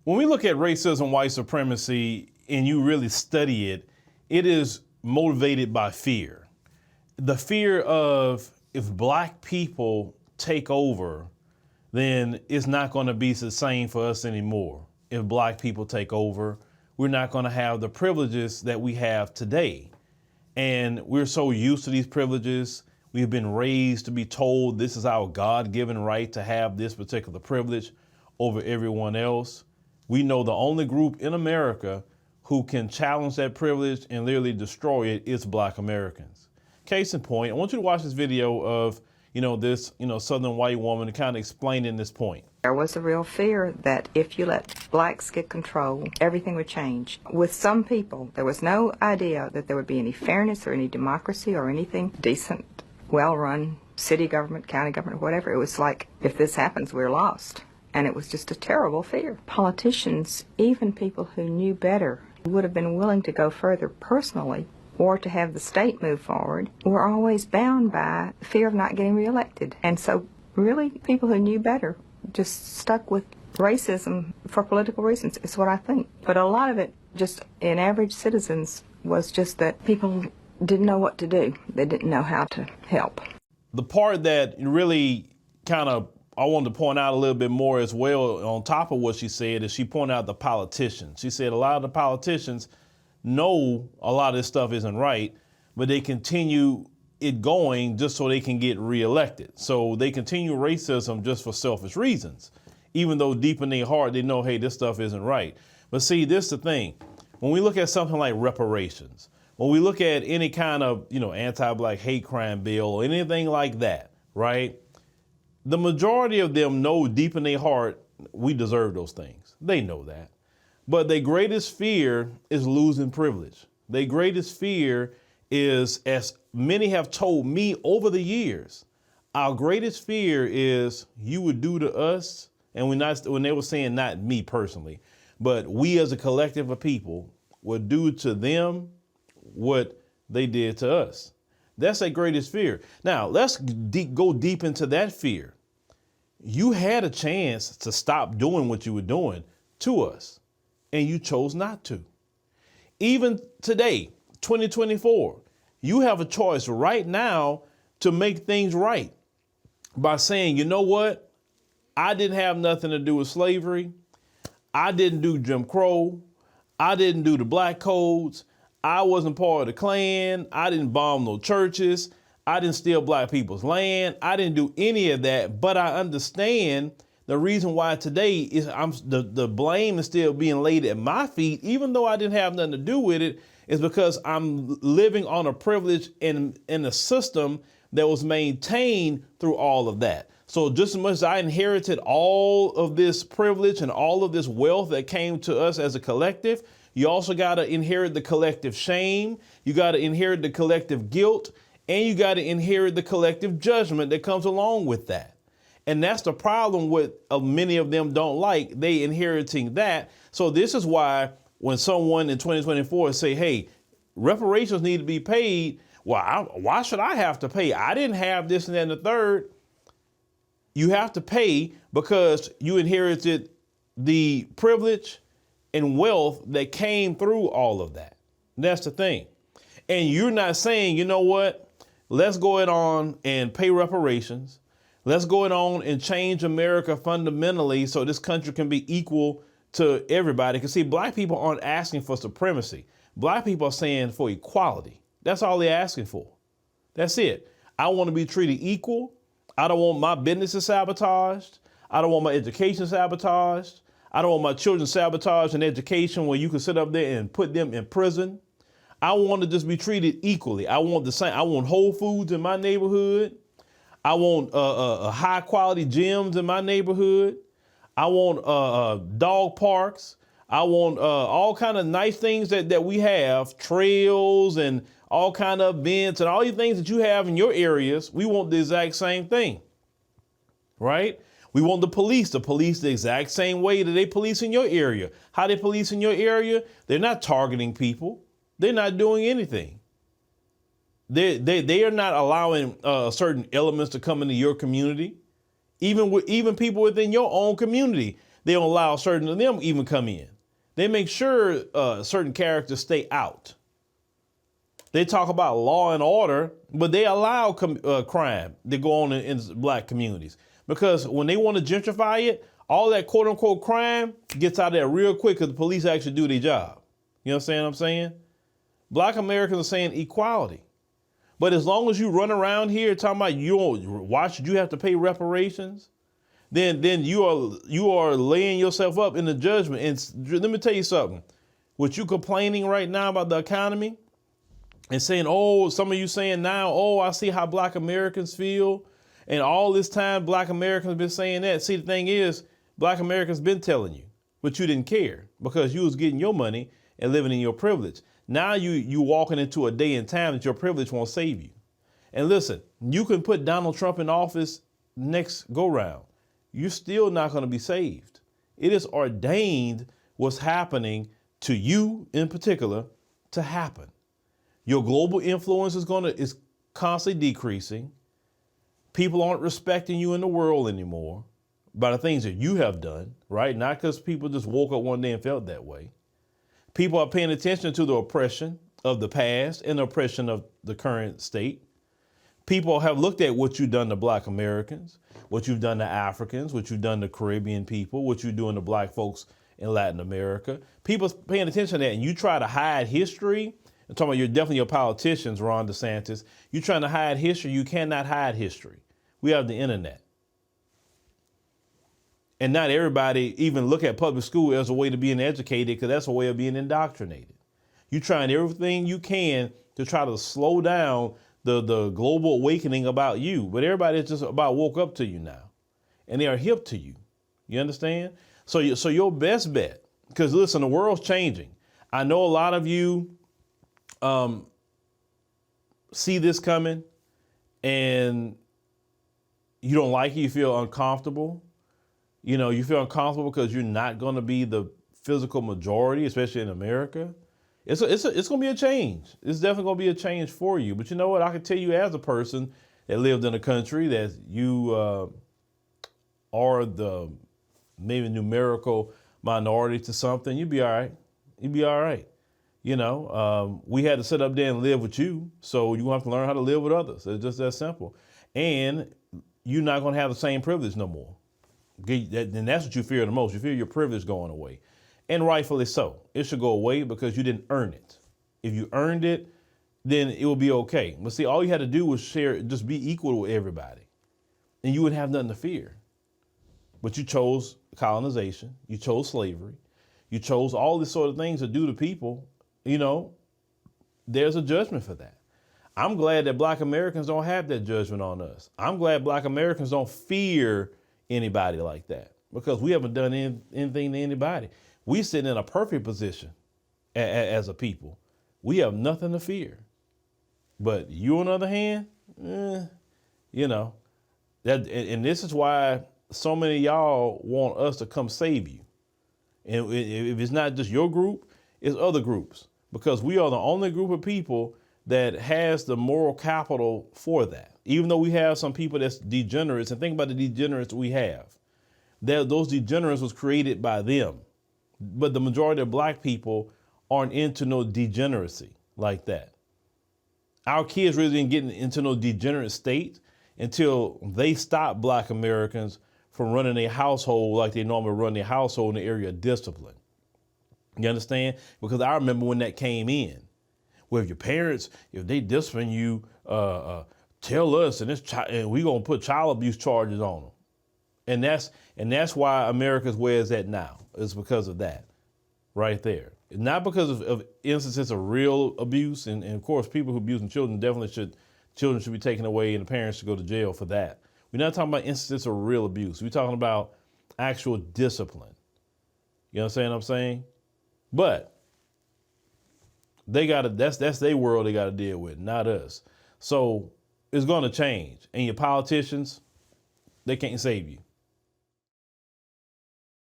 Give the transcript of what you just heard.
When we look at racism, white supremacy, and you really study it, it is motivated by fear. The fear of if black people take over, then it's not going to be the same for us anymore. If black people take over, we're not going to have the privileges that we have today. And we're so used to these privileges. We've been raised to be told this is our God-given right to have this particular privilege over everyone else. We know the only group in America who can challenge that privilege and literally destroy it is black Americans. Case in point, I want you to watch this video of, this, Southern white woman kind of explaining this point. There was a real fear that if you let blacks get control, everything would change. With some people, there was no idea that there would be any fairness or any democracy or anything decent, well-run city government, county government, whatever. It was like, if this happens, we're lost. And it was just a terrible fear. Politicians, even people who knew better, would have been willing to go further personally or to have the state move forward, were always bound by fear of not getting reelected. And so really, people who knew better just stuck with racism for political reasons, is what I think. But a lot of it, just in average citizens, was just that people didn't know what to do. They didn't know how to help. The part that really I wanted to point out a little bit more as well, on top of what she said, is she pointed out the politicians. She said a lot of the politicians know a lot of this stuff isn't right, but they continue it going just so they can get reelected. So they continue racism just for selfish reasons, even though deep in their heart they know, hey, this stuff isn't right. But see, this is the thing. When we look at something like reparations, when we look at any kind of, anti-black hate crime bill or anything like that, right? The majority of them know deep in their heart we deserve those things. They know that. But their greatest fear is losing privilege. Their greatest fear is, as many have told me over the years, our greatest fear is you would do to us, and when they were saying not me personally, but we as a collective of people would do to them what they did to us. That's their greatest fear. Now, let's go deep into that fear. You had a chance to stop doing what you were doing to us, and you chose not to. Even today, 2024, you have a choice right now to make things right by saying, you know what? I didn't have nothing to do with slavery. I didn't do Jim Crow. I didn't do the black codes. I wasn't part of the Klan. I didn't bomb no churches. I didn't steal black people's land. I didn't do any of that, but I understand the reason why today is the blame is still being laid at my feet, even though I didn't have nothing to do with it, is because I'm living on a privilege in a system that was maintained through all of that. So just as much as I inherited all of this privilege and all of this wealth that came to us as a collective, you also got to inherit the collective shame. You got to inherit the collective guilt. And you got to inherit the collective judgment that comes along with that. And that's the problem with many of them don't like. They inheriting that. So this is why when someone in 2024 say, hey, reparations need to be paid. Well, why should I have to pay? I didn't have this and that and the third. You have to pay because you inherited the privilege and wealth that came through all of that. That's the thing. And you're not saying, you know what? Let's go it on and pay reparations. Let's go it on and change America fundamentally so this country can be equal to everybody. Because see, black people aren't asking for supremacy. Black people are saying for equality. That's all they're asking for. That's it. I want to be treated equal. I don't want my businesses sabotaged. I don't want my education sabotaged. I don't want my children sabotaged in education where you can sit up there and put them in prison. I want to just be treated equally. I want the same. I want Whole Foods in my neighborhood. I want high quality gyms in my neighborhood. I want dog parks. I want all kind of nice things that we have, trails and all kind of events and all these things that you have in your areas. We want the exact same thing, right? We want the police the exact same way that they police in your area. How they police in your area? They're not targeting people. They're not doing anything. They are not allowing certain elements to come into your community, even people within your own community. they don't allow certain of them even come in. They make sure certain characters stay out. They talk about law and order, but they allow crime to go on in black communities. Because when they want to gentrify it, all that quote unquote crime gets out of there real quick because the police actually do their job. You understand what I'm saying? Black Americans are saying equality. But as long as you run around here talking about why should you have to pay reparations, then you are laying yourself up in the judgment. And let me tell you something. What you complaining right now about the economy and saying, oh, some of you saying now, oh, I see how black Americans feel. And all this time, black Americans have been saying that. See, the thing is, black Americans been telling you, but you didn't care because you was getting your money and living in your privilege. Now you walking into a day and time that your privilege won't save you. And listen, you can put Donald Trump in office next go round. You're still not going to be saved. It is ordained what's happening to you in particular to happen. Your global influence is constantly decreasing. People aren't respecting you in the world anymore by the things that you have done, right? Not because people just woke up one day and felt that way. People are paying attention to the oppression of the past and the oppression of the current state. People have looked at what you've done to black Americans, what you've done to Africans, what you've done to Caribbean people, what you're doing to black folks in Latin America. People's paying attention to that, and you try to hide history. I'm talking about you're definitely your politicians, Ron DeSantis. You're trying to hide history. You cannot hide history. We have the internet. And not everybody even look at public school as a way to being educated because that's a way of being indoctrinated. You're trying everything you can to try to slow down the global awakening about you. But everybody just about woke up to you now. And they are hip to you. You understand? So your best bet, because listen, the world's changing. I know a lot of you see this coming and you don't like it, you feel uncomfortable. You know, you feel uncomfortable because you're not going to be the physical majority, especially in America. It's going to be a change. It's definitely going to be a change for you. But you know what? I can tell you as a person that lived in a country that you are the maybe numerical minority to something, you'd be all right. You'd be all right. You know, we had to sit up there and live with you. So you have to learn how to live with others. It's just that simple. And you're not going to have the same privilege no more. And that's what you fear the most. You fear your privilege going away. And rightfully so. It should go away because you didn't earn it. If you earned it, then it will be okay. But see, all you had to do was share, just be equal with everybody. And you wouldn't have nothing to fear. But you chose colonization. You chose slavery. You chose all these sort of things to do to people. You know, there's a judgment for that. I'm glad that black Americans don't have that judgment on us. I'm glad black Americans don't fear anybody like that because we haven't done anything to anybody. We sit in a perfect position as a people. We have nothing to fear. But you, on the other hand, you know, and this is why so many of y'all want us to come save you. And if it's not just your group, it's other groups, because we are the only group of people that has the moral capital for that. Even though we have some people that's degenerates, and think about the degenerates we have. Those degenerates was created by them. But the majority of black people aren't into no degeneracy like that. Our kids really didn't get into no degenerate state until they stopped black Americans from running a household like they normally run their household in the area of discipline. You understand? Because I remember when that came in. Well, if your parents, if they discipline you, tell us, and we're gonna put child abuse charges on them. And that's why America's where it's at now. It's because of that, right there. Not because of instances of real abuse, and of course, people who abuse children children should be taken away, and the parents should go to jail for that. We're not talking about instances of real abuse. We're talking about actual discipline. You understand what I'm saying? But that's their world they gotta deal with, not us. So it's gonna change. And your politicians, they can't save you.